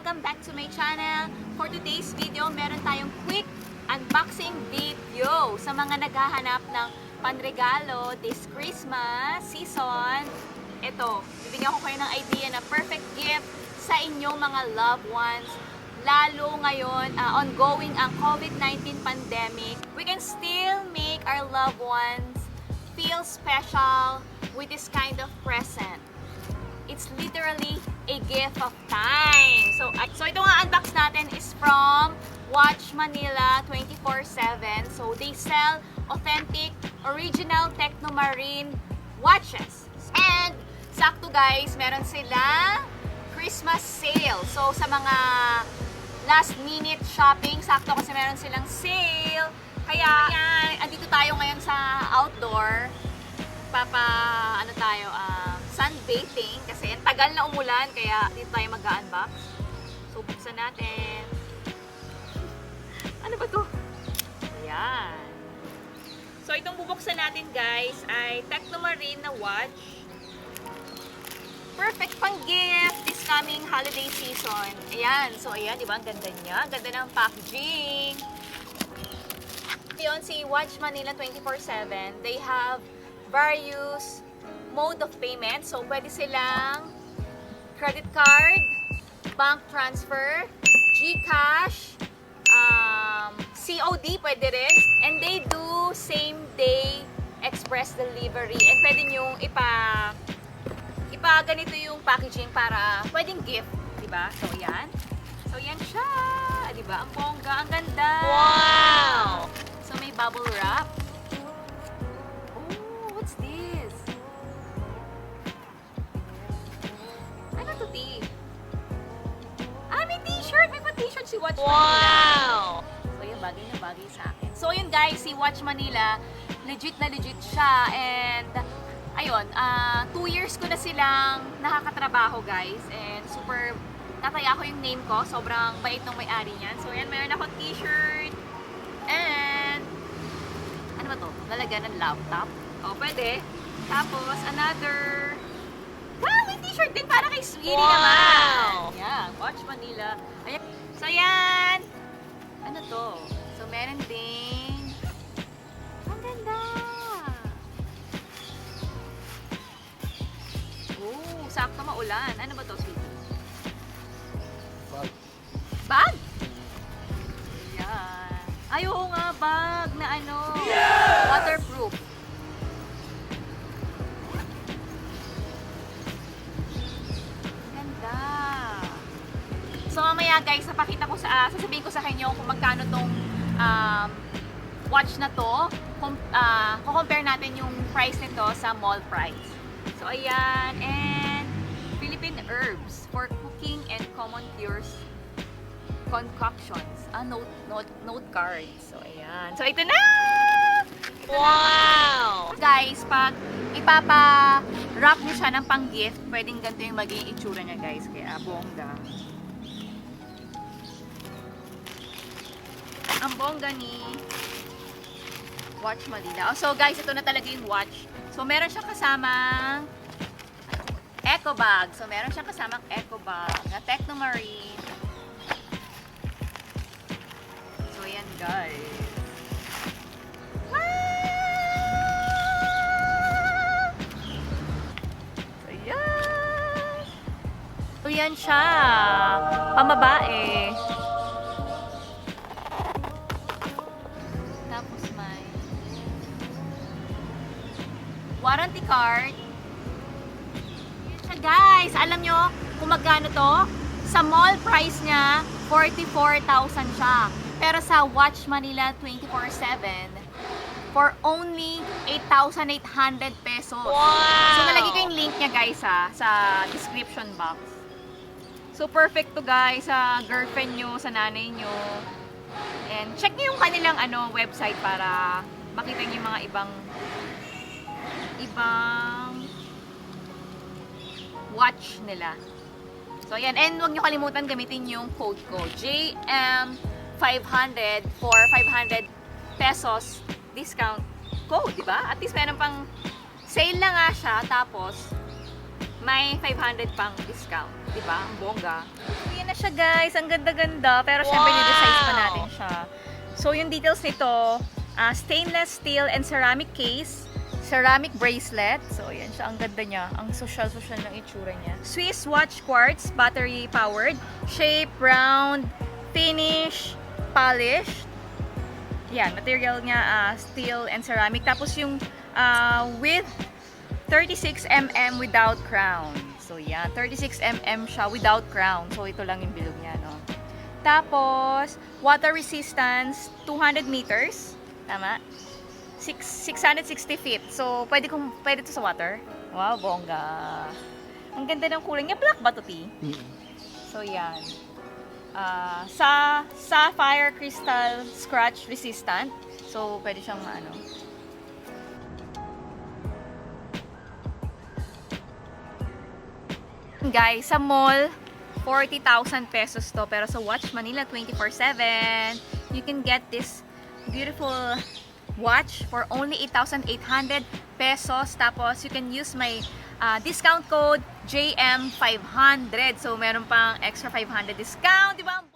Welcome back to my channel. For today's video, meron tayong quick unboxing video sa mga naghahanap ng panregalo this Christmas season. Ito, bibigyan ko kayo ng idea na perfect gift sa inyong mga loved ones. Lalo ngayon, ongoing ang COVID-19 pandemic, we can still make our loved ones feel special with this kind of present. It's literally a gift of time. So ito nga unbox natin is from Watch Manila 24/7. So they sell authentic, original Techno Marine watches. And sakto guys, meron sila Christmas sale. So sa mga last minute shopping, sakto kasi meron silang sale. Kaya andito tayo ngayon sa outdoor. Sunbathing kasi ang tagal na umulan kaya dito tayo mag-unbox. So buksan natin. Ano ba to? Ayan. So itong bubuksan natin guys ay Techno Marine na watch. Perfect pang gift this coming holiday season. Ayan. So ayan, di ba? Ang ganda niya. Ang ganda ng packaging. Yun, si Watch Manila 24/7. They have various mode of payment. So, pwede silang credit card, bank transfer, GCash, COD pwede rin. And they do same day express delivery. And pwede nyo ganito yung packaging para pwedeng gift, diba? So, yan. So, yan siya. Diba? Ang bongga, ang ganda. Wow! So, may bubble wrap. Oh, what's this? Ano to, T? May t-shirt! May pa-t-shirt si Watch Manila. Wow! So, yung bagay na bagay sa akin. So, yun guys, si Watch Manila, legit na legit siya. And, ayun, 2 years ko na silang nakakatrabaho guys. And, super, tataya ko yung name ko. Sobrang bait ng may-ari niyan. So, yan, mayroon akong t-shirt. And, ano ba to? Lalagyan ng laptop. O, pwede. Tapos, another, may t-shirt din para kay Sweetie naman. Yan, Watch Manila. Ayan. So, yan. Ano to? So, meron din. Ang ganda. Oh, sakto maulan. Ano ba to, Sweetie? Bag. Bag? Ayan. Ay, oo nga, bag na ano. Waterproof. Ganda. So, mamaya guys, sasabihin ko sa inyo kung magkano tong watch na to. Kukompare natin yung price nito sa mall price. So, ayan. And Philippine herbs for cooking and common cures concoctions. Note cards. So, ayan. So, ito na! Wow! Guys, pag ipapa-wrap nyo siya ng pang-gift, pwedeng ganito yung magiging itsura niya, guys. Kaya, bongga. Ang bongga ni Watch Manila. So, guys, ito na talaga yung watch. So, meron siyang kasamang eco bag. So, meron siyang kasamang eco bag na Techno Marine. So, ayan, guys. So, yan siya. Pamabae. Tapos may warranty card. Yan siya, guys. Alam nyo kung magkano to? Sa mall price niya, 44,000 siya. Pero sa Watch Manila 24/7, for only 8,800 pesos. Wow! So, nalagay ko yung link niya, guys, sa description box. So, perfect to, guys, sa girlfriend nyo, sa nanay nyo. And, check nyo yung kanilang website para makita nyo yung mga ibang watch nila. So, ayan. And, huwag nyo kalimutan gamitin yung code ko. JM500 for 500 pesos discount code, di ba? At least meron pang sale na nga siya, tapos may 500 pang discount. Diba? Ang bongga. So, yan na siya guys. Ang ganda-ganda. Pero syempre, i-size pa natin siya. So, yung details nito, stainless steel and ceramic case, ceramic bracelet. So, yan siya. Ang ganda niya. Ang social-social ng itsura niya. Swiss watch quartz, battery powered, shape, round, finish, polished. Yan, material niya, steel and ceramic. Tapos yung width, 36mm without crown. So, yan. 36mm siya without crown. So, ito lang yung bilog niya, no? Tapos, water resistance, 200 meters. Tama? 660 feet. So, pwede to sa water. Wow, bongga. Ang ganda ng kulay niya. Black ba to, T? So, yan. Sapphire crystal scratch resistant. So, pwede siyang ano. Guys, sa mall, 40,000 pesos to. Pero sa Watch Manila 24/7, you can get this beautiful watch for only 8,800 pesos. Tapos, you can use my discount code JM500. So, meron pang extra 500 discount, di ba?